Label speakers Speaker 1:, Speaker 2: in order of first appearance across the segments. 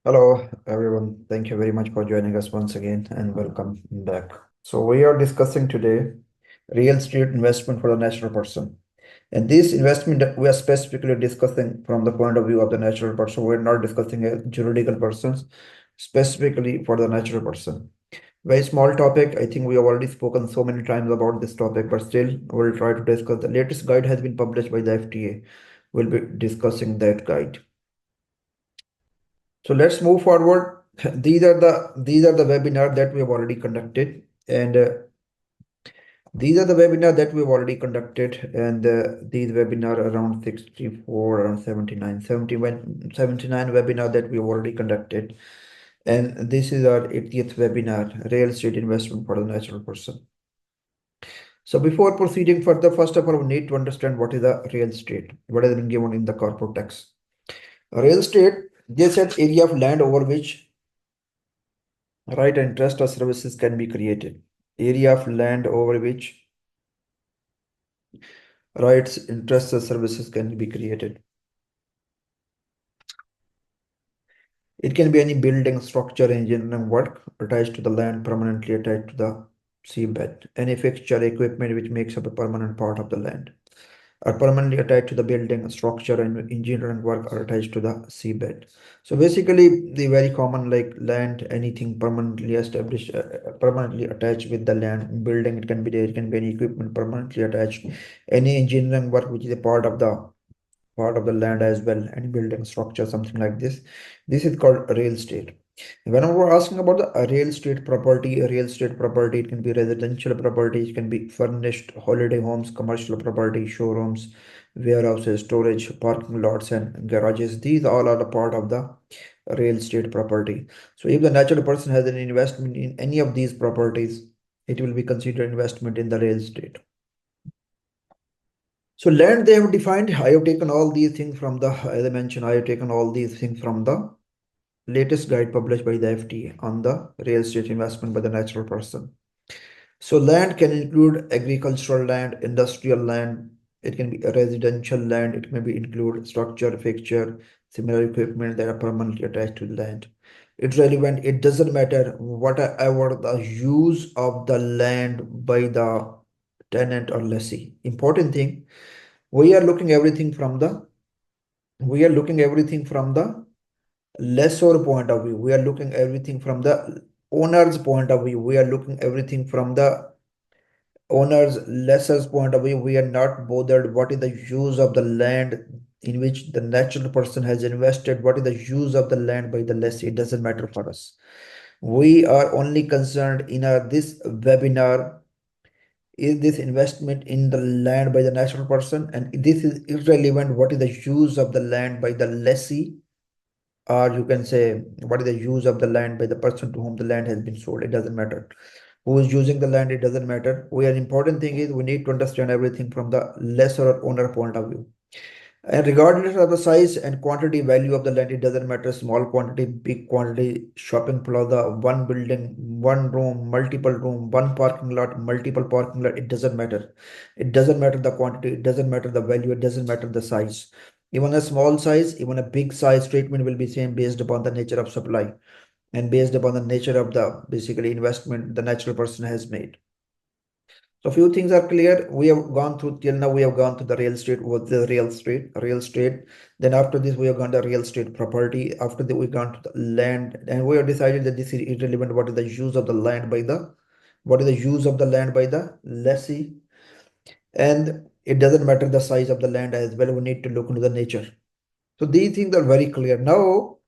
Speaker 1: Hello, everyone. Thank you very much for joining us once again and welcome back. So, we are discussing today real estate investment for the natural person. And this investment that we are specifically discussing from the point of view of the natural person. We're not discussing a juridical persons, specifically for the natural person. Very small topic. I think we have already spoken so many times about this topic, but still, we'll try to discuss. The latest guide has been published by the FTA. We'll be discussing that guide. So let's move forward. These are the webinar that we have already conducted, and these are the webinar that we've already conducted, and these webinar around 64, around 79, 71, 79 webinar that we have already conducted, and this is our 80th webinar, real estate investment for the natural person. So before proceeding further, first of all, we need to understand what is a real estate, what has been given in the corporate tax. Real estate, they said area of land over which right and trust or services can be created. Area of land over which rights, interests, or services can be created. It can be any building, structure, engineering work attached to the land, permanently attached to the seabed. Any fixture, equipment which makes up a permanent part of the land are permanently attached to the building, structure, and engineering work are attached to the seabed. So basically, the very common like land, anything permanently established, permanently attached with the land, building, it can be there, it can be any equipment permanently attached, any engineering work which is a part of the land as well, any building structure, something like this. This is called real estate. Whenever we're asking about the real estate property, it can be residential property, it can be furnished holiday homes, commercial property, showrooms, warehouses, storage, parking lots, and garages. These all are the part of the real estate property. So if the natural person has an investment in any of these properties, it will be considered investment in the real estate. So land they have defined. I have taken all these things from the, as I mentioned, I have taken all these things from the latest guide published by the FTA on the real estate investment by the natural person. So land can include agricultural land, industrial land, it can be a residential land, it may be include structure, fixture, similar equipment that are permanently attached to the land. It's relevant, it doesn't matter whatever the use of the land by the tenant or lessee. Important thing, we are looking everything from the we are looking everything from the lessor point of view. We are looking everything from the owner's point of view. We are looking everything from the owner's lessor's point of view. We are not bothered what is the use of the land in which the natural person has invested, what is the use of the land by the lessee. It doesn't matter for us. We are only concerned in this webinar is this investment in the land by the natural person, and this is irrelevant what is the use of the land by the lessee, or you can say what is the use of the land by the person to whom the land has been sold. It doesn't matter who is using the land, it doesn't matter. We are important thing is we need to understand everything from the lessor or owner point of view. And regardless of the size and quantity value of the land, it doesn't matter small quantity, big quantity, shopping plaza, one building, one room, multiple room, one parking lot, multiple parking lot, it doesn't matter. It doesn't matter the quantity, it doesn't matter the value, it doesn't matter the size. Even a small size, even a big size treatment will be same based upon the nature of supply and based upon the nature of the basically investment the natural person has made. So few things are clear. We have gone through till now. We have gone to the real estate. What's the real estate. Then after this, we have gone to real estate property. After that, we gone to the land, and we have decided that this is irrelevant. What is the use of the land by the, what is the use of the land by the lessee, and it doesn't matter the size of the land as well. We need to look into the nature. So these things are very clear. Now,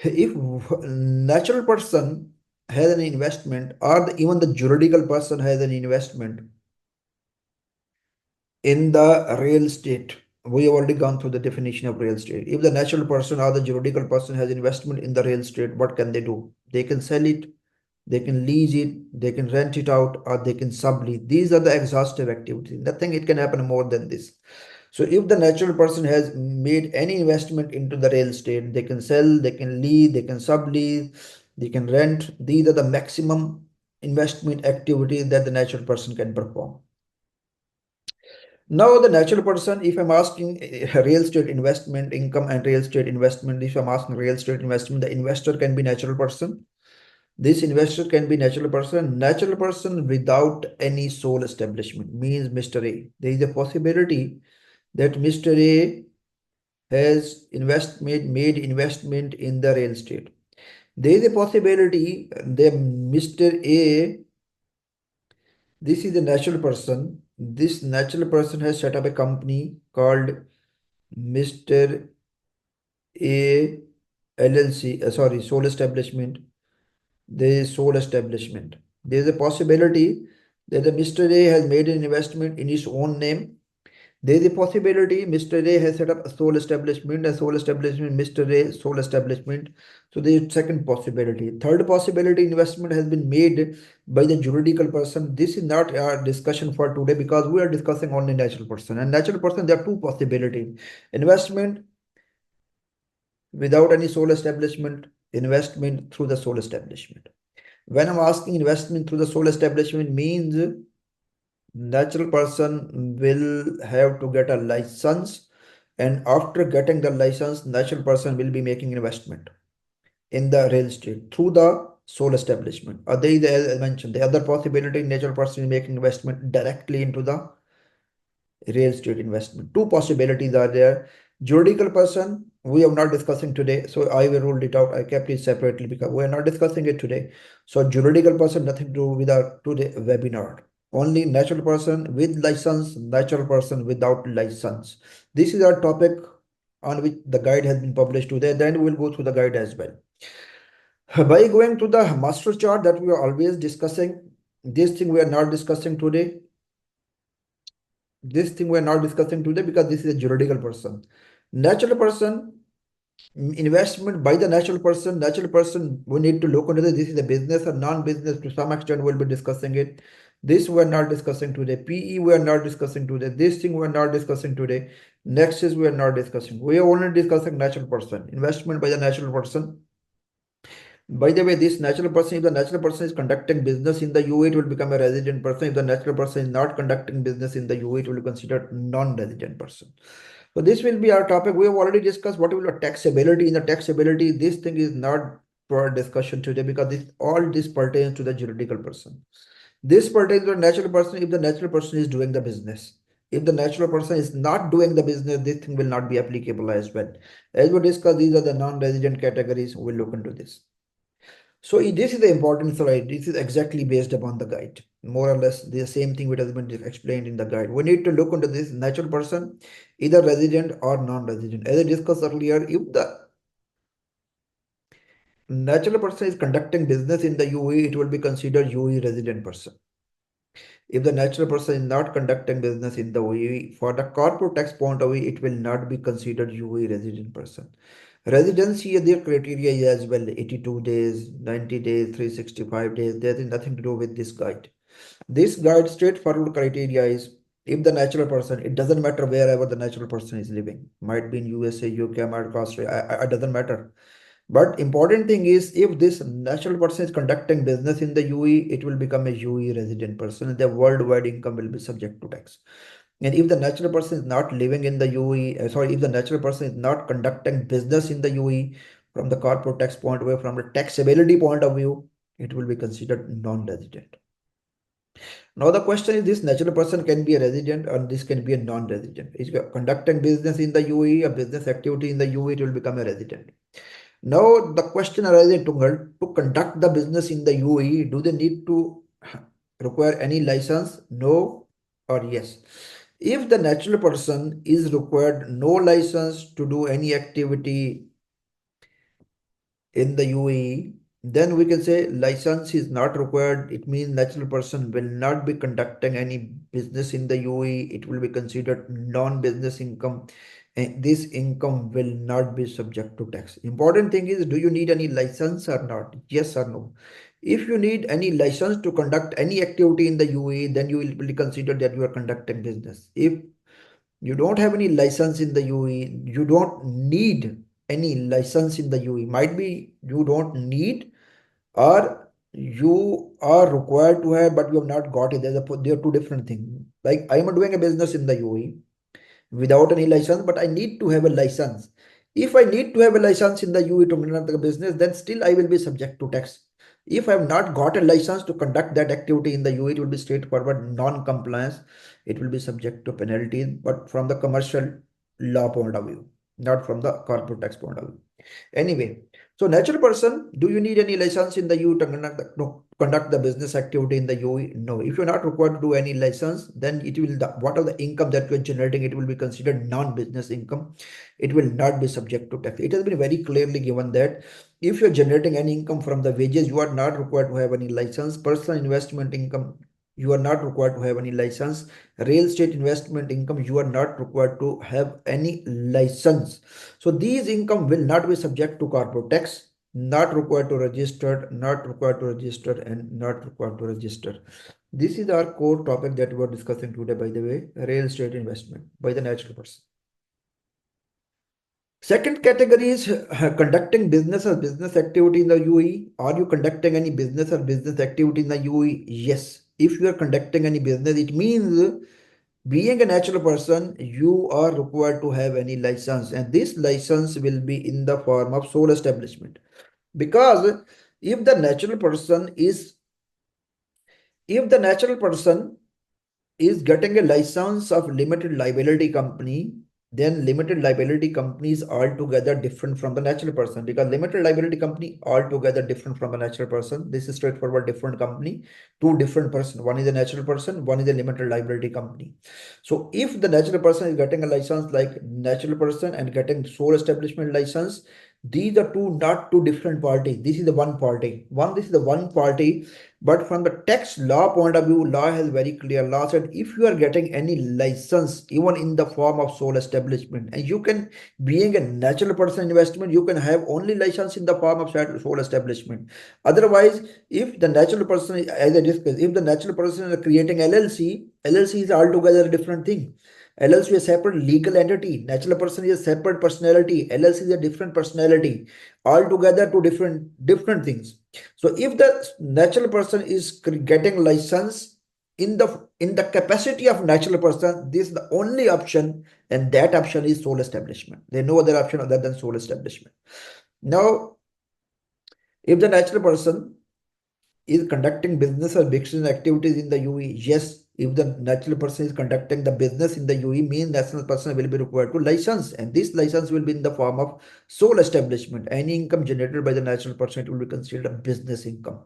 Speaker 1: if natural person has an investment, or even the juridical person has an investment in the real estate, we have already gone through the definition of real estate. If the natural person or the juridical person has investment in the real estate, what can they do? They can sell it, they can lease it, they can rent it out, or they can sublease. These are the exhaustive activities. Nothing it can happen more than this. So if the natural person has made any investment into the real estate, they can sell, they can lease, they can sublease, they can rent. These are the maximum investment activities that the natural person can perform. Now the natural person, if I'm asking real estate investment income and real estate investment, if I'm asking real estate investment, the investor can be natural person. This investor can be natural person without any sole establishment means Mr. A. There is a possibility that Mr. A has made investment in the real estate. There is a possibility that Mr. A, this is a natural person. This natural person has set up a company called Mr. A LLC, sorry, sole establishment. There is sole establishment. There is a possibility that the Mr. A has made an investment in his own name. There is a possibility Mr. A has set up a sole establishment, Mr. A sole establishment. So there is second possibility. Third possibility, investment has been made by the juridical person. This is not our discussion for today because we are discussing only natural person. And natural person, there are two possibilities. Investment without any sole establishment, investment through the sole establishment. When I'm asking investment through the sole establishment means natural person will have to get a license, and after getting the license, natural person will be making investment in the real estate through the sole establishment. Or there is, as I mentioned, the other possibility, natural person is making investment directly into the real estate investment. Two possibilities are there. Juridical person, we are not discussing today, so I will rule it out. I kept it separately because we are not discussing it today. So juridical person, nothing to do with our today webinar. Only natural person with license, natural person without license. This is our topic on which the guide has been published today. Then we will go through the guide as well. By going to the master chart that we are always discussing, this thing we are not discussing today. This thing we are not discussing today because this is a juridical person. Natural person, investment by the natural person, we need to look into this. This is a business or non-business. To some extent, we'll be discussing it. This we are not discussing today. PE we are not discussing today. This thing we are not discussing today. Next is we are not discussing. We are only discussing natural person. Investment by the natural person. By the way, this natural person, if the natural person is conducting business in the UAE, it will become a resident person. If the natural person is not conducting business in the UAE, it will be considered non-resident person. So this will be our topic. We have already discussed what will be taxability. In the taxability, this thing is not for discussion today because all this pertains to the juridical person. This pertains to the natural person if the natural person is doing the business. If the natural person is not doing the business, this thing will not be applicable as well. As we discussed, these are the non-resident categories. We'll look into this. So this is the important slide. This is exactly based upon the guide. More or less the same thing which has been explained in the guide. We need to look into this natural person, either resident or non-resident. As I discussed earlier, if the natural person is conducting business in the UAE, it will be considered UAE resident person. If the natural person is not conducting business in the UAE, for the corporate tax point of view, it will not be considered UAE resident person. Residency, their criteria is as well 82 days, 90 days, 365 days. There is nothing to do with this guide. This guide straightforward criteria is if the natural person, it doesn't matter wherever the natural person is living, might be in USA, UK, America, Australia, it doesn't matter. But important thing is if this natural person is conducting business in the UAE, it will become a UAE resident person and the worldwide income will be subject to tax. And if the natural person is not living in the UAE, if the natural person is not conducting business in the UAE from the corporate tax point of view, from the taxability point of view, it will be considered non-resident. Now the question is this natural person can be a resident or this can be a non-resident. If you are conducting business in the UAE, a business activity in the UAE, it will become a resident. Now the question arises to conduct the business in the UAE, do they need to require any license? No or yes. If the natural person is required no license to do any activity in the UAE, then we can say license is not required. It means natural person will not be conducting any business in the UAE. It will be considered non-business income, and this income will not be subject to tax. Important thing is, do you need any license or not? Yes or no? If you need any license to conduct any activity in the UAE, then you will be considered that you are conducting business. If you don't have any license in the UAE, you don't need any license in the UAE. Might be you don't need or You are required to have, but you have not got it. There are two different things. Like I am doing a business in the UAE without any license, but I need to have a license. If I need to have a license in the UAE to conduct the business, then still I will be subject to tax. If I have not got a license to conduct that activity in the UAE, it will be straightforward non-compliance. It will be subject to penalties, but from the commercial law point of view, not from the corporate tax point of view. Anyway, so natural person, do you need any license in the UAE to conduct the business activity in the UAE? No. If you're not required to do any license, then it will whatever the income that you're generating, it will be considered non-business income. It will not be subject to tax. It has been very clearly given that if you're generating any income from the wages, you are not required to have any license. Personal investment income, you are not required to have any license. Real estate investment income, you are not required to have any license. So these income will not be subject to corporate tax, not required to register, not required to register, and not required to register. This is our core topic that we are discussing today, by the way, real estate investment by the natural person. Second category is conducting business or business activity in the UAE. Are you conducting any business or business activity in the UAE? Yes. If you are conducting any business, it means being a natural person, you are required to have any license, and this license will be in the form of sole establishment. Because if the natural person is, if the natural person is getting a license of limited liability company, then limited liability company is altogether different from the natural person, because limited liability company altogether different from a natural person. This is straightforward different company, two different person. One is a natural person, one is a limited liability company. So if the natural person is getting a license like natural person and getting sole establishment license, these are two, not two different parties. This is the one party. This is the one party. But from the tax law point of view, law has very clear. Law said if you are getting any license, even in the form of sole establishment, and you can, being a natural person investment, you can have only license in the form of sole establishment. Otherwise, if the natural person, as I discussed, if the natural person is creating LLC, LLC is altogether a different thing. LLC is a separate legal entity. Natural person is a separate personality. LLC is a different personality. Altogether two different things. So if the natural person is getting license in the capacity of natural person, this is the only option, and that option is sole establishment. There is no other option other than sole establishment. Now, if the natural person is conducting business or business activities in the UAE, yes, if the natural person is conducting the business in the UAE, means natural person will be required to license, and this license will be in the form of sole establishment. Any income generated by the natural person, it will be considered a business income.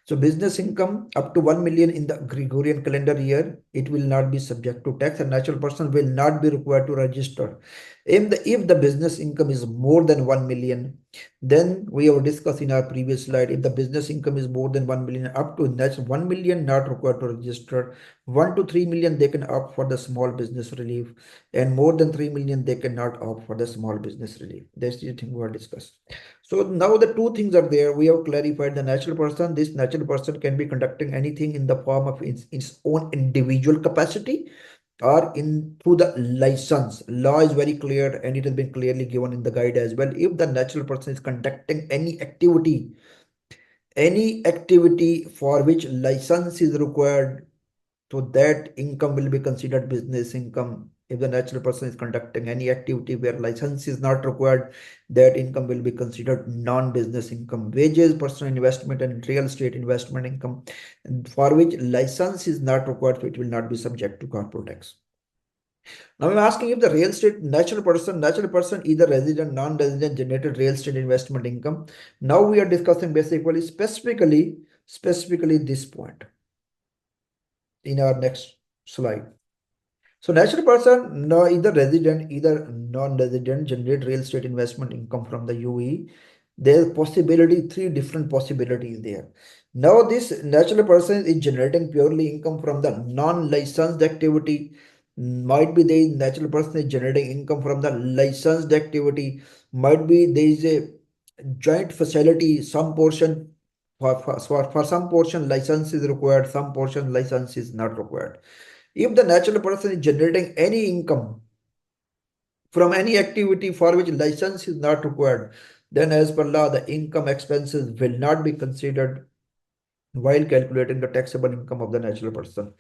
Speaker 1: So business income up to 1 million in the Gregorian calendar year, it will not be subject to tax, and natural person will not be required to register. If the business income is more than 1 million, then we have discussed in our previous slide, if the business income is more than 1 million, up to that's 1 million not required to register. 1 to 3 million they can opt for the small business relief, and more than 3 million they cannot opt for the small business relief. That's the thing we have discussed. So now the two things are there. We have clarified the natural person. This natural person can be conducting anything in the form of its own individual capacity, or in through the license. Law is very clear, and it has been clearly given in the guide as well. If the natural person is conducting any activity for which license is required, so that income will be considered business income. If the natural person is conducting any activity where license is not required, that income will be considered non-business income. Wages, personal investment, and real estate investment income, for which license is not required, so it will not be subject to corporate tax. Now I'm asking if the real estate natural person, either resident, non-resident, generated real estate investment income. Now we are discussing basically specifically this point in our next slide. So natural person, no, either resident, either non-resident, generate real estate investment income from the UAE. There's possibility, three different possibilities there. Now this natural person is generating purely income from the non-licensed activity. Might be the natural person is generating income from the licensed activity. Might be there is a joint facility, some portion for some portion license is required, some portion license is not required. If the natural person is generating any income from any activity for which license is not required, then as per law, the income expenses will not be considered while calculating the taxable income of the natural person.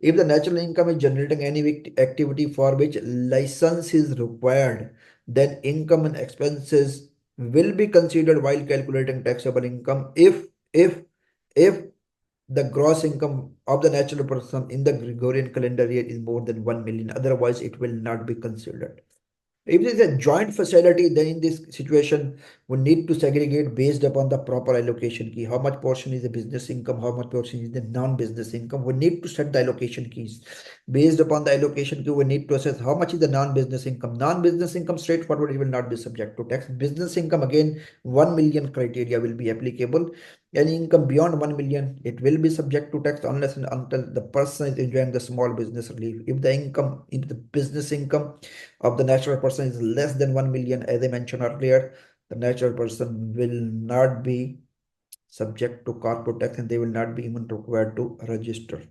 Speaker 1: If the natural income is generating any activity for which license is required, then income and expenses will be considered while calculating taxable income if the gross income of the natural person in the Gregorian calendar year is more than 1 million. Otherwise, it will not be considered. If it is a joint facility, then in this situation, we need to segregate based upon the proper allocation key. How much portion is the business income? How much portion is the non-business income? We need to set the allocation keys. Based upon the allocation key, we need to assess how much is the non-business income. Non-business income, straightforward, it will not be subject to tax. Business income, again, 1 million criteria will be applicable. Any income beyond 1 million, it will be subject to tax unless and until the person is enjoying the small business relief. If the income, if the business income of the natural person is less than 1 million, as I mentioned earlier, the natural person will not be subject to corporate tax and they will not be even required to register.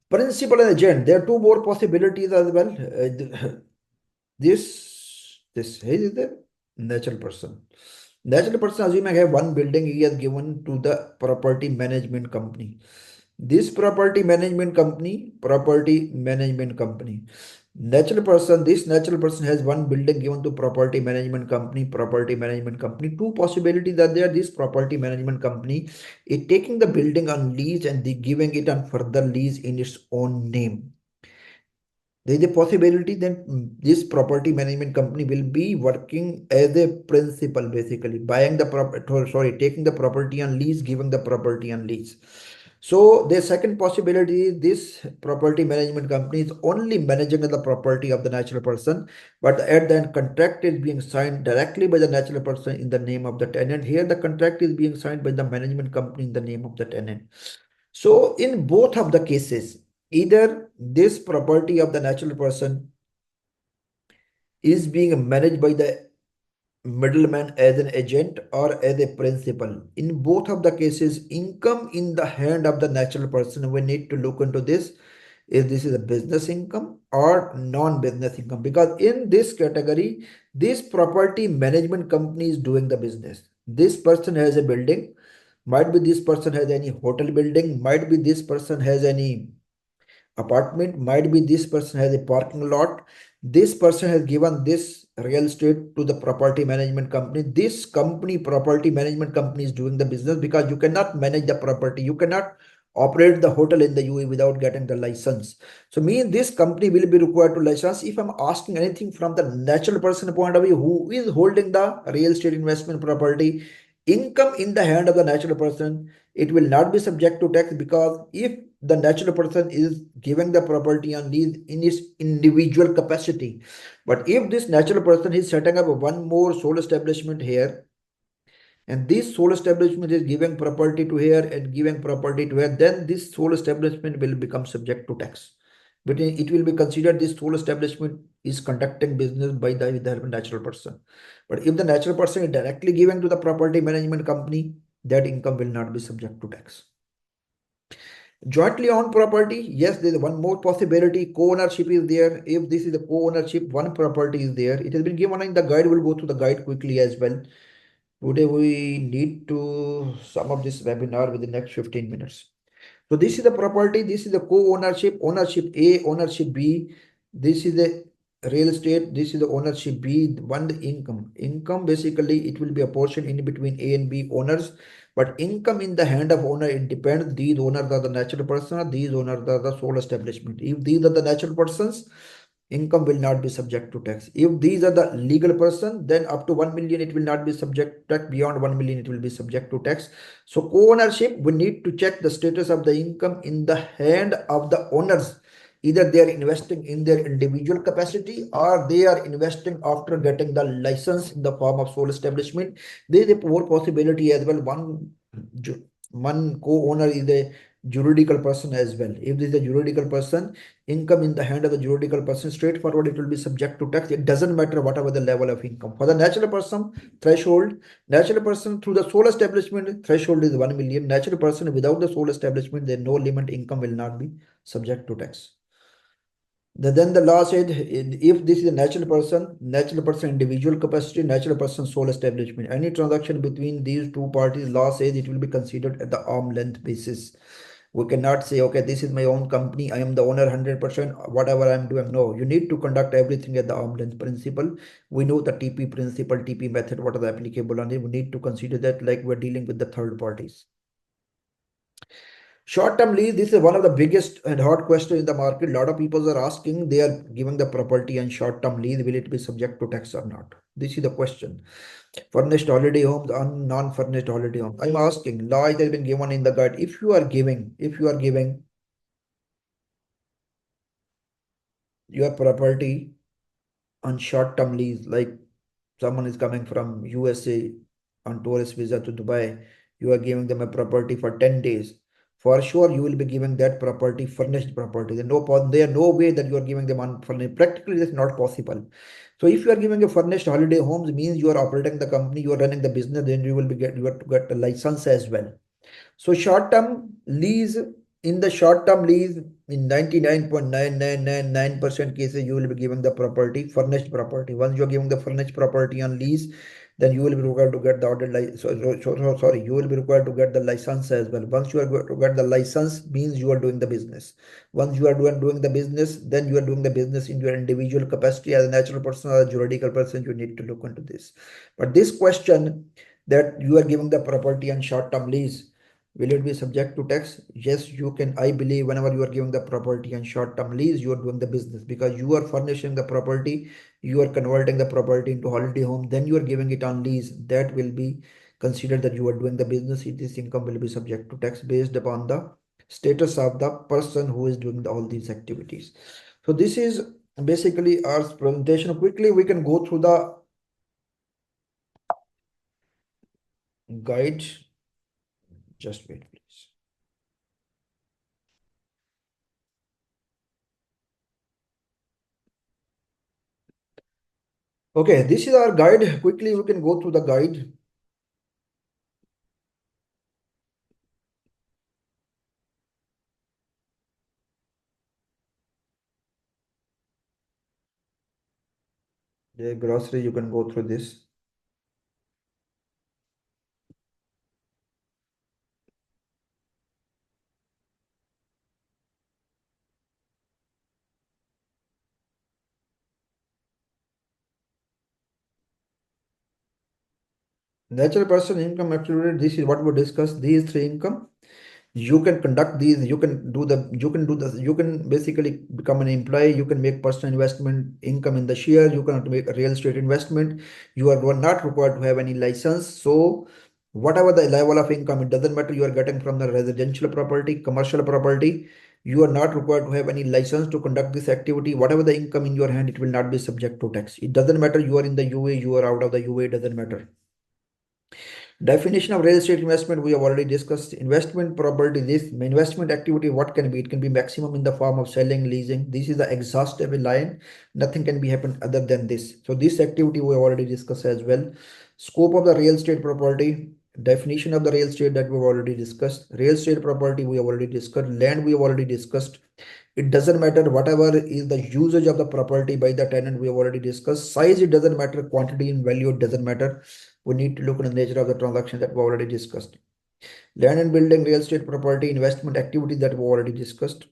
Speaker 1: Principal and agent, there are two more possibilities as well. This is the natural person. Natural person, assuming I have one building, he has given to the property management company. This property management company, this natural person has one building given to property management company. Two possibilities are there. This property management company is taking the building on lease and they giving it on further lease in its own name. There is a possibility that this property management company will be working as a principal, basically buying the property, taking the property on lease, giving the property on lease. So the second possibility is this property management company is only managing the property of the natural person, but at the end contract is being signed directly by the natural person in the name of the tenant. Here the contract is being signed by the management company in the name of the tenant. So in both of the cases, either this property of the natural person is being managed by the middleman as an agent or as a principal. In both of the cases, income in the hand of the natural person, we need to look into this. If this is a business income or non-business income, because in this category, this property management company is doing the business. This person has a building, might be this person has any hotel building, might be this person has any apartment, might be this person has a parking lot. This person has given this real estate to the property management company. This company, property management company, is doing the business, because you cannot manage the property, you cannot operate the hotel in the UAE without getting the license. So this company will be required to license. If I'm asking anything from the natural person point of view, who is holding the real estate investment property, income in the hand of the natural person, it will not be subject to tax, because if the natural person is giving the property on lease in its individual capacity, but if this natural person is setting up one more sole establishment here, and this sole establishment is giving property to here and giving property to here, then this sole establishment will become subject to tax. But it will be considered this sole establishment is conducting business by the natural person. But if the natural person is directly giving to the property management company, that income will not be subject to tax. Jointly owned property, yes, there is one more possibility. Co-ownership is there. If this is a co-ownership, one property is there. It has been given in the guide. We'll go through the guide quickly as well. Today we need to sum up this webinar within the next 15 minutes. So this is the property. This is the co-ownership. Ownership A, ownership B. This is the real estate. This is the ownership B. One, the income. Income, basically it will be a portion in between A and B owners. But income in the hand of owner, it depends. These owners are the natural person, or these owners are the sole establishment. If these are the natural persons, income will not be subject to tax. If these are the legal person, then up to 1 million it will not be subject to tax. Beyond 1 million it will be subject to tax. So co-ownership, we need to check the status of the income in the hand of the owners. Either they are investing in their individual capacity, or they are investing after getting the license in the form of sole establishment. There is a more possibility as well. One co-owner is a juridical person as well. If this is a juridical person, income in the hand of the juridical person, straightforward, it will be subject to tax. It doesn't matter whatever the level of income. For the natural person, natural person through the sole establishment, threshold is 1 million. Natural person without the sole establishment, there no limit, income will not be subject to tax. Then the law said if this is a natural person individual capacity, natural person sole establishment, any transaction between these two parties, law says it will be considered at the arm length basis. We cannot say, okay, this is my own company, I am the owner 100%, whatever I'm doing. No, you need to conduct everything at the arm length principle. We know the TP principle, TP method, what are the applicable on it. We need to consider that like we're dealing with the third parties. Short-term lease, this is one of the biggest and hot questions in the market. A lot of people are asking, they are giving the property and short-term lease, will it be subject to tax or not? This is the question. Furnished holiday homes and non-furnished holiday homes. I'm asking, law has been given in the guide. If you are giving your property on short-term lease, like someone is coming from USA on tourist visa to Dubai, you are giving them a property for 10 days. For sure, you will be giving that property furnished property. There no way that you are giving them unfurnished. Practically, that's not possible. So, if you are giving a furnished holiday homes, means you are operating the company, you are running the business, then you have to get a license as well. So short-term lease, in the short-term lease, in 99.9999% cases, you will be giving the property, furnished property. Once you are giving the furnished property on lease, then you will be required to get the order sorry, you will be required to get the license as well. Once you are going to get the license, means you are doing the business. Once you are doing the business, then you are doing the business in your individual capacity as a natural person or a juridical person. You need to look into this. But this question that you are giving the property on short-term lease, will it be subject to tax? Yes, you can. I believe whenever you are giving the property on short-term lease, you are doing the business because you are furnishing the property, you are converting the property into holiday home, then you are giving it on lease. That will be considered that you are doing the business. This income will be subject to tax based upon the status of the person who is doing all these activities. So this is basically our presentation. Quickly, we can go through the guide. Just wait, please. Okay, this is our guide. Quickly, we can go through the guide. The grocery, you can go through this. Natural person income excluded. This is what we discussed. These three income. You can conduct these. You can basically become an employee. You can make personal investment income in the share. You can make a real estate investment. You are not required to have any license. So whatever the level of income, it doesn't matter you are getting from the residential property, commercial property. You are not required to have any license to conduct this activity. Whatever the income in your hand, it will not be subject to tax. It doesn't matter you are in the UA, you are out of the UA, it doesn't matter. Definition of real estate investment, we have already discussed. Investment property, this investment activity, what can be? It can be maximum in the form of selling, leasing. This is the exhaustive line. Nothing can be happen other than this. So this activity we have already discussed as well. Scope of the real estate property, definition of the real estate that we've already discussed. Real estate property we have already discussed. Land we have already discussed. It doesn't matter whatever is the usage of the property by the tenant, we have already discussed. Size, it doesn't matter. Quantity and value, it doesn't matter. We need to look at the nature of the transaction that we already discussed. Land and building, real estate property, investment activity that we already discussed.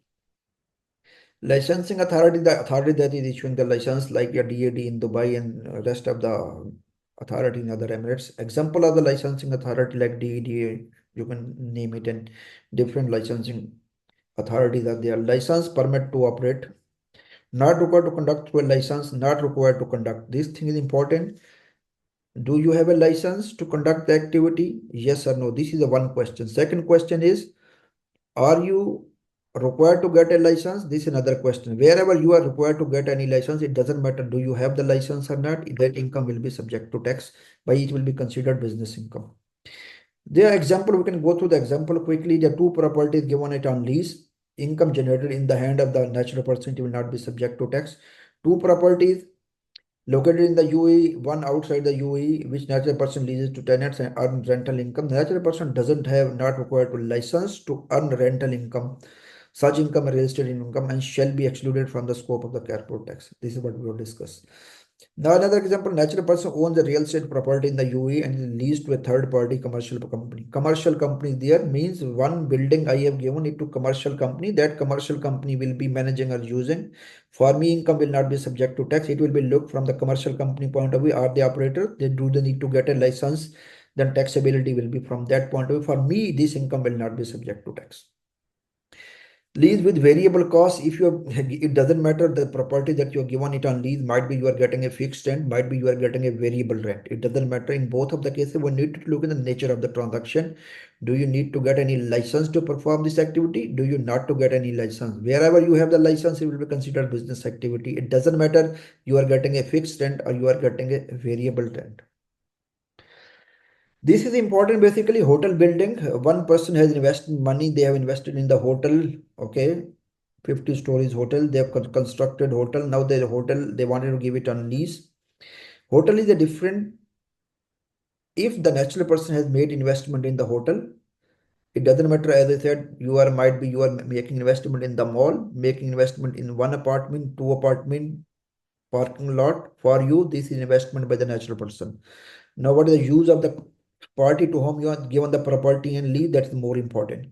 Speaker 1: Licensing authority, the authority that is issuing the license, like your DAD in Dubai and rest of the authority in other Emirates. Example of the licensing authority like DAD, you can name it, and different licensing authorities are there. License, permit to operate, not required to conduct through a license, not required to conduct. This thing is important. Do you have a license to conduct the activity? Yes or no? This is the one question. Second question is, are you required to get a license? This is another question. Wherever you are required to get any license, it doesn't matter do you have the license or not, that income will be subject to tax, but it will be considered business income. There example, we can go through the example quickly. The two properties given it on lease, income generated in the hand of the natural person, it will not be subject to tax. Two properties located in the UAE, one outside the UAE, which natural person leases to tenants and earn rental income. The natural person doesn't have, not required to license to earn rental income. such income real estate income and shall be excluded from the scope of the corporate tax. This is what we will discuss. Now another example, natural person owns a real estate property in the UAE and is leased to a third party commercial company. Commercial company there means one building I have given it to commercial company. That commercial company will be managing or using. For me, income will not be subject to tax. It will be looked from the commercial company point of view. Are they operator? They need to get a license? Then taxability will be from that point of view. For me, this income will not be subject to tax. Lease with variable cost, if you it doesn't matter the property that you're given it on lease, might be you are getting a fixed rent, might be you are getting a variable rent. It doesn't matter. In both of the cases, we need to look at the nature of the transaction. Do you need to get any license to perform this activity? Do you not to get any license? Wherever you have the license, it will be considered business activity. It doesn't matter you are getting a fixed rent or you are getting a variable rent. This is important. Basically, hotel building. One person has invested money. They have invested in the hotel. Okay, 50 stories hotel. They have constructed hotel. Now the hotel they wanted to give it on lease. Hotel is a different. If the natural person has made investment in the hotel, it doesn't matter. As I said, you are making investment in the mall, making investment in one apartment, two apartment, parking lot. For you, this is investment by the natural person. Now, what is the use of the party to whom you are given the property and leave? That's more important.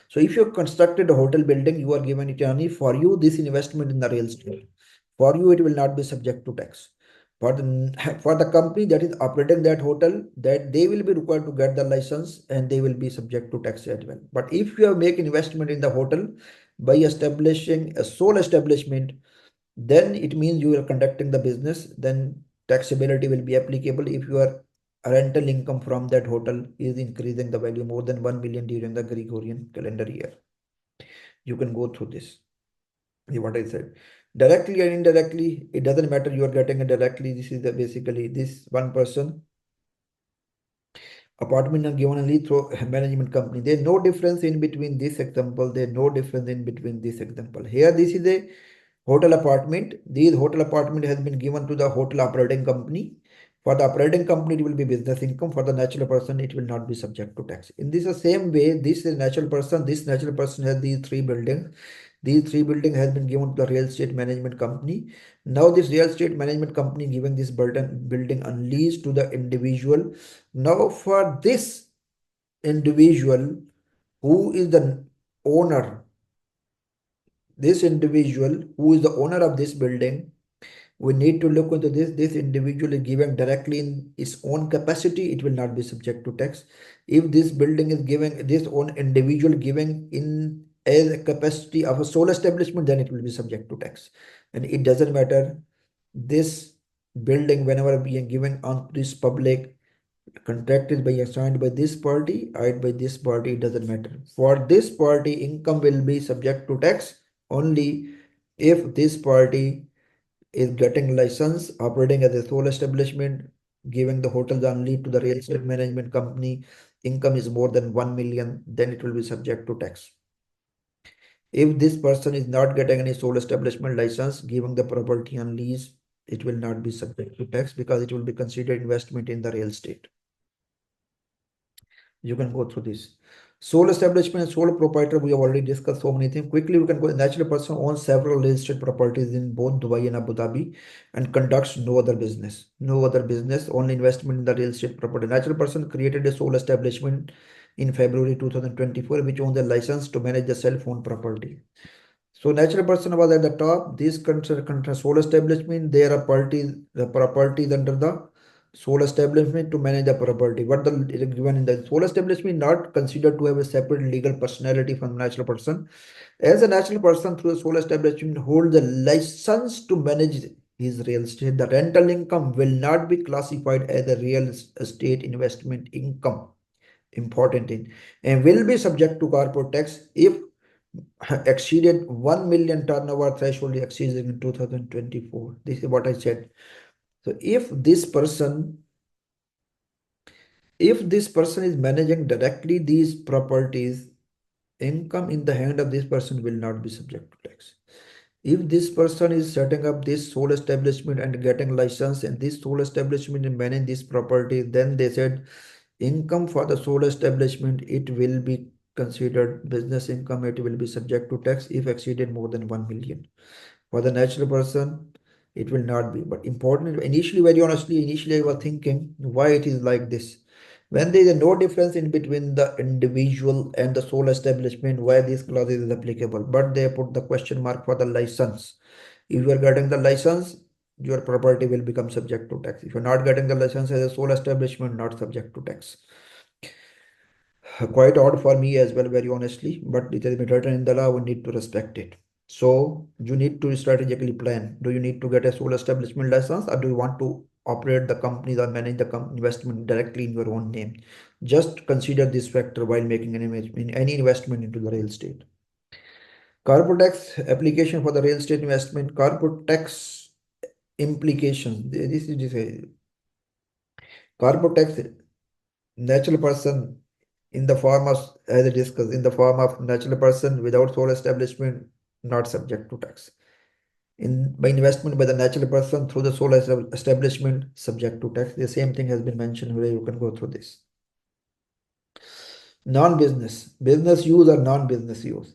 Speaker 1: So, if you have constructed a hotel building, you are given it only for you. This investment in the real estate. For you, it will not be subject to tax. For the company that is operating that hotel, that they will be required to get the license and they will be subject to tax as well. But if you have make investment in the hotel by establishing a sole establishment, then it means you are conducting the business, then taxability will be applicable if your rental income from that hotel is increasing the value more than 1 million during the Gregorian calendar year. You can go through this. What I said. Directly and indirectly, it doesn't matter you are getting it directly. This is basically this one person apartment and given only through a management company. There's no difference in between this example. There's no difference in between this example. Here, this is a hotel apartment. This hotel apartment has been given to the hotel operating company. For the operating company, it will be business income. For the natural person, it will not be subject to tax. In this the same way, this is natural person. This natural person has these three buildings. These three buildings has been given to the real estate management company. Now this real estate management company giving this building on lease to the individual. Now for this individual who is the owner, this individual who is the owner of this building, we need to look into this. This individual is given directly in its own capacity, it will not be subject to tax. If this building is given, this own individual giving in as a capacity of a sole establishment, then it will be subject to tax. And it doesn't matter this building whenever being given on this public contract is by assigned by this party, hired by this party, it doesn't matter. For this party, income will be subject to tax only if this party is getting license, operating as a sole establishment, giving the hotels only to the real estate management company, income is more than 1 million, then it will be subject to tax. If this person is not getting any sole establishment license, giving the property on lease, it will not be subject to tax because it will be considered investment in the real estate. You can go through this. Sole establishment and sole proprietor, we have already discussed so many things. Quickly, we can go. Natural person owns several real estate properties in both Dubai and Abu Dhabi and conducts no other business. No other business, only investment in the real estate property. Natural person created a sole establishment in February 2024, which owns a license to manage the cell phone property. So natural person was at the top. This sole establishment, there are parties, the properties under the sole establishment to manage the property. What the given in the sole establishment not considered to have a separate legal personality from natural person. As a natural person through a sole establishment holds the license to manage his real estate. The rental income will not be classified as a real estate investment income. Important thing, and will be subject to corporate tax if exceeded 1 million turnover threshold exceeded in 2024. This is what I said. So if this person is managing directly these properties, income in the hand of this person will not be subject to tax. If this person is setting up this sole establishment and getting license and this sole establishment and managing this property, then they said income for the sole establishment, it will be considered business income, it will be subject to tax if exceeded more than 1 million. For the natural person, it will not be. But important, initially, very honestly, initially I was thinking why it is like this. When there is no difference in between the individual and the sole establishment, why this clause is applicable. But they put the question mark for the license. If you are getting the license, your property will become subject to tax. If you're not getting the license as a sole establishment, not subject to tax. Quite odd for me as well, very honestly, but it has been written in the law, we need to respect it. So you need to strategically plan. Do you need to get a sole establishment license, or do you want to operate the companies or manage the investment directly in your own name? Just consider this factor while making any investment into the real estate. Corporate tax application for the real estate investment. Corporate tax implications. This is corporate tax. Natural person in the form of, as I discussed, in the form of natural person without sole establishment, not subject to tax. In by investment by the natural person through the sole establishment, subject to tax. The same thing has been mentioned where you can go through this. Non-business, business use or non-business use.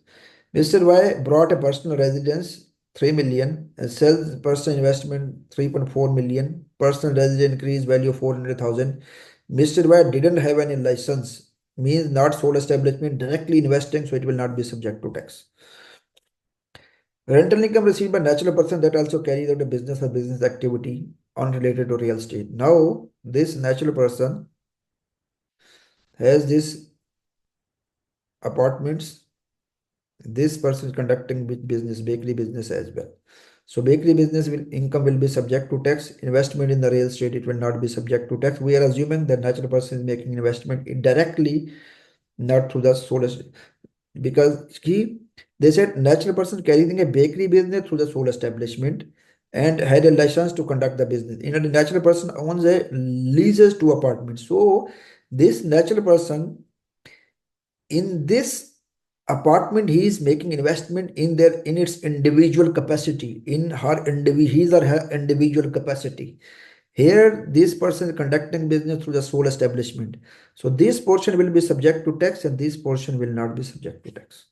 Speaker 1: Mr. Y brought a personal residence 3 million and sells personal investment 3.4 million. Personal residence increased value of 400,000. Mr. Y didn't have any license, means not sole establishment, directly investing, so it will not be subject to tax. Rental income received by natural person that also carries out a business or business activity unrelated to real estate. Now, this natural person has this apartments. This person is conducting business, bakery business as well. So bakery business income will be subject to tax. Investment in the real estate, it will not be subject to tax. We are assuming that natural person is making investment indirectly, not through the sole, because they said natural person carrying a bakery business through the sole establishment and had a license to conduct the business. You know, the natural person owns a leases to apartments. So this natural person in this apartment, he is making investment in its individual capacity, in his or her individual capacity. Here this person is conducting business through the sole establishment, so this portion will be subject to tax and this portion will not be subject to tax.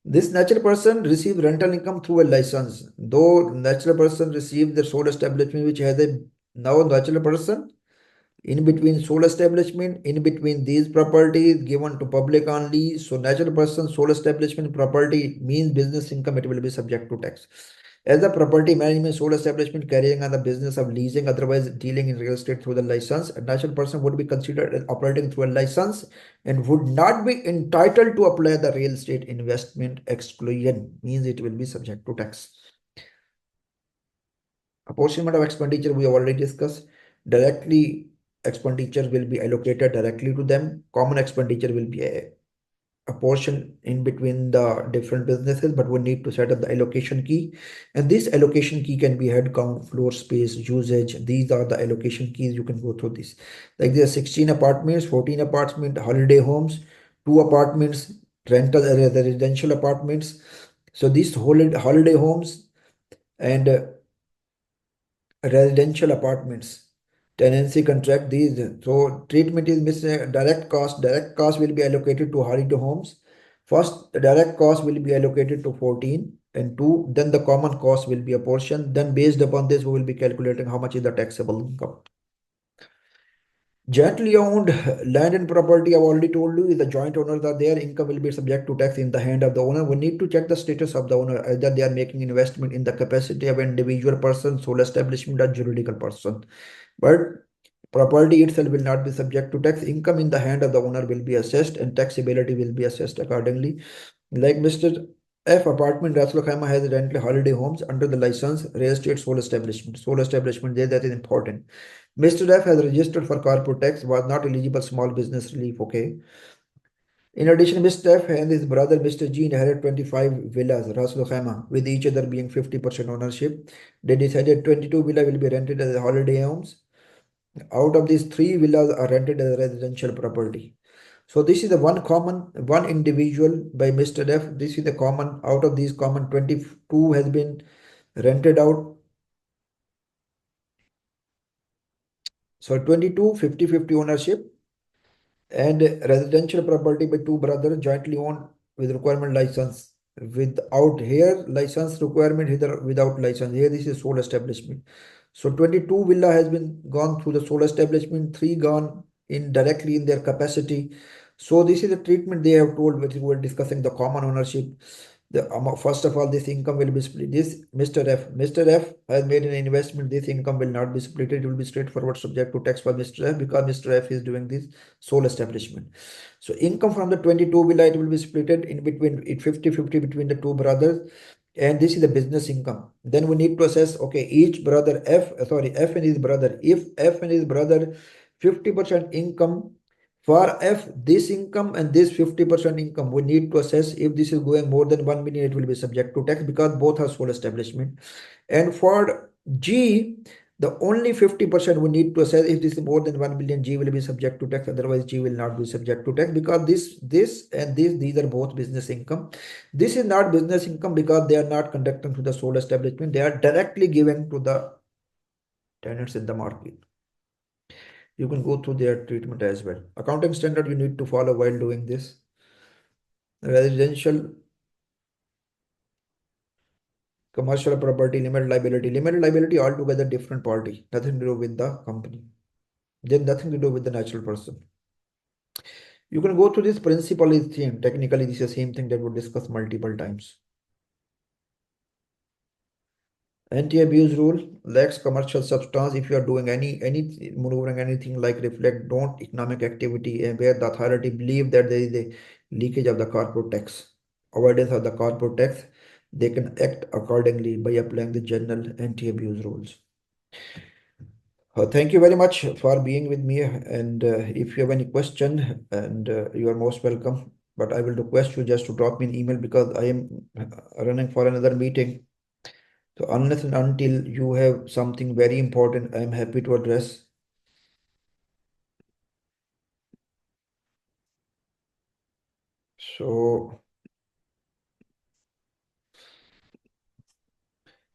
Speaker 1: This natural person receives rental income through a license. Though natural person receives the sole establishment which has a, now natural person in between sole establishment, in between these properties given to public on lease. So natural person sole establishment property means business income, it will be subject to tax. As a property management sole establishment carrying on the business of leasing, otherwise dealing in real estate through the license, a natural person would be considered as operating through a license and would not be entitled to apply the real estate investment exclusion, means it will be subject to tax. Apportionment of expenditure we have already discussed. Directly expenditure will be allocated directly to them. Common expenditure will be a portion in between the different businesses, but we need to set up the allocation key. And this allocation key can be head count, floor space, usage. These are the allocation keys. You can go through this. Like there are 16 apartments, 14 apartments, holiday homes, 2 apartments, rental residential apartments. So these holiday homes and residential apartments, tenancy contract, these. So treatment is direct cost will be allocated to holiday homes. First the direct cost will be allocated to 14 and 2, then the common cost will be a portion, then based upon this we will be calculating how much is the taxable income. Jointly owned land and property, I've already told you, is the joint owners are there, income will be subject to tax in the hand of the owner. We need to check the status of the owner, either they are making investment in the capacity of individual person, sole establishment, or juridical person. But property itself will not be subject to tax. Income in the hand of the owner will be assessed and taxability will be assessed accordingly. Like Mr. F apartment Ras Al Khaimah has rental holiday homes under the license real estate sole establishment. Sole establishment there, that is important. Mr. F has registered for corporate tax, was not eligible small business relief. Okay. In addition, Mr. F and his brother Mr. G inherited 25 villas, Ras Al Khaimah, with each other being 50% ownership. They decided 22 villas will be rented as holiday homes. Out of these, 3 villas are rented as residential property. So this is the one individual by Mr. F. This is the common, out of these common 22 has been rented out. So 22, 50-50 ownership. And residential property by two brothers jointly owned with requirement license. Without here license requirement, here without license. Here this is sole establishment. So 22 villa has been gone through the sole establishment, 3 gone in directly in their capacity. So this is the treatment they have told when we were discussing the common ownership. First of all, this income will be split. This Mr. F has made an investment. This income will not be split. It will be straightforward subject to tax for Mr. F because Mr. F is doing this sole establishment. So income from the 22 villa, it will be split in between it 50-50 between the two brothers. And this is the business income. Then we need to assess, okay, each brother F and his brother. If F and his brother 50% income, for F, this income and this 50% income, we need to assess if this is going more than 1 million, it will be subject to tax because both are sole establishment. And for G, the only 50% we need to assess if this is more than 1 million, G will be subject to tax. Otherwise, G will not be subject to tax because these are both business income. This is not business income because they are not conducting to the sole establishment. They are directly given to the tenants in the market. You can go through their treatment as well. Accounting standard you need to follow while doing this. Residential, commercial property, limited liability. Limited liability altogether different party. Nothing to do with the company. Then nothing to do with the natural person. You can go through this principle is same. Technically, this is the same thing that we discussed multiple times. Anti-abuse rule lacks commercial substance. If you are doing any maneuvering anything like reflect don't economic activity and where the authority believe that there is a leakage of the corporate tax, avoidance of the corporate tax, they can act accordingly by applying the general anti-abuse rules. Thank you very much for being with me. And if you have any question, and you are most welcome. But I will request you just to drop me an email because I am running for another meeting. So unless and until you have something very important, I am happy to address. So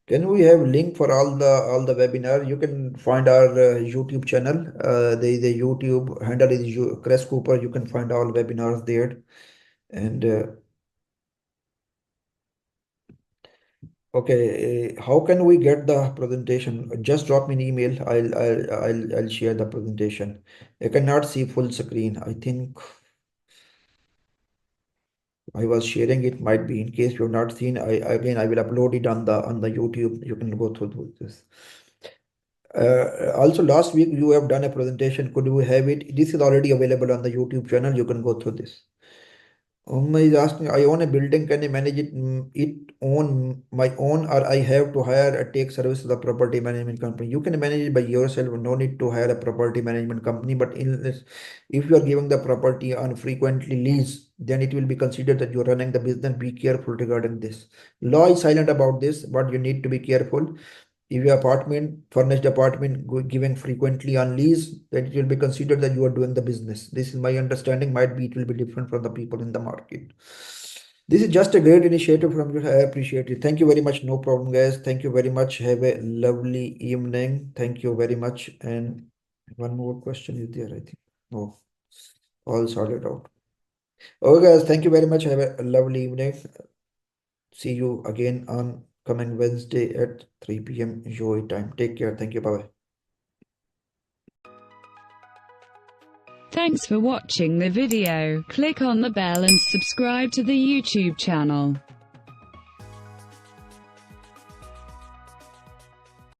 Speaker 1: can we have link for all the webinar? You can find our YouTube channel. The YouTube handle is Chris Cooper. You can find all webinars there. And okay, how can we get the presentation? Just drop me an email. I'll share the presentation. I cannot see full screen. I think I was sharing it. Might be in case you have not seen. I will upload it on the YouTube. You can go through this. Also, last week you have done a presentation. Could we have it? This is already available on the YouTube channel. You can go through this. Is asking, I own a building. Can I manage it on my own, or I have to hire a take service of the property management company? You can manage it by yourself. No need to hire a property management company. But if you are giving the property on frequently lease, then it will be considered that you are running the business. Be careful regarding this. Law is silent about this, but you need to be careful. If your furnished apartment given frequently on lease, then it will be considered that you are doing the business. This is my understanding. Might be it will be different from the people in the market. This is just a great initiative from you. I appreciate it. Thank you very much. No problem, guys. Thank you very much. Have a lovely evening. Thank you very much. And one more question is there, I think. No, all sorted out. Okay, guys. Thank you very much. Have a lovely evening. See you again on coming Wednesday at 3 p.m. UAE time. Take care. Thank you. Bye bye.
Speaker 2: Thanks for watching the video. Click on the bell and subscribe to the YouTube channel.